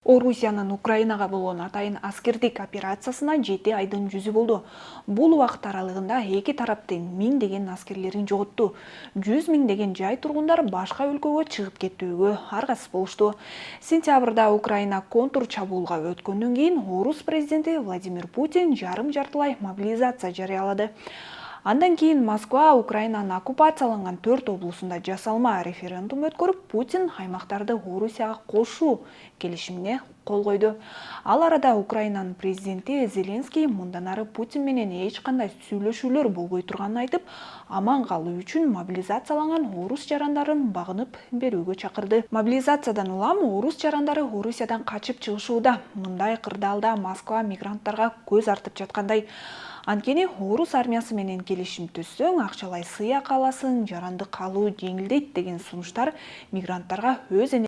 Орусиянын Украинага болгон атайын аскердик операциясына 7 айдын жүзү болду. Бул убакыт аралыгында эки тараптын миңдеген аскерлерин жоготту. 100 миңдеген жай тургундар башка өлкөгө чыгып кетүүгө аргасыз болушту. Сентябрда Украина контур чабуулга өткөндөн кийин Орус президенти Владимир Путин жарым-жартылай мобилизация жарыялады. Андан кийин Москва Украинанын оккупацияланган 4 облусунда жасалма референдум өткөрүп, Путин аймактарды Орусияга кошуу келишимине кол койду. Ал арада Украинанын президенти Зеленский мындан ары Путин менен эч кандай сүйлөшүүлөр болбой турганын айтып, аман калуу үчүн мобилизацияланган орус жарандарын багынып берүүгө чакырды. Мобилизациядан улам орус жарандары Орусиядан качып чыгышууда. Мындай кырдаалда Москва мигранттарга көз артып жаткандай. Анткени орус армиясы менен келишим түзсөң, акчалай сыйак аласың, жарандык алуу жеңилдейт деген сунуштар мигранттарга өз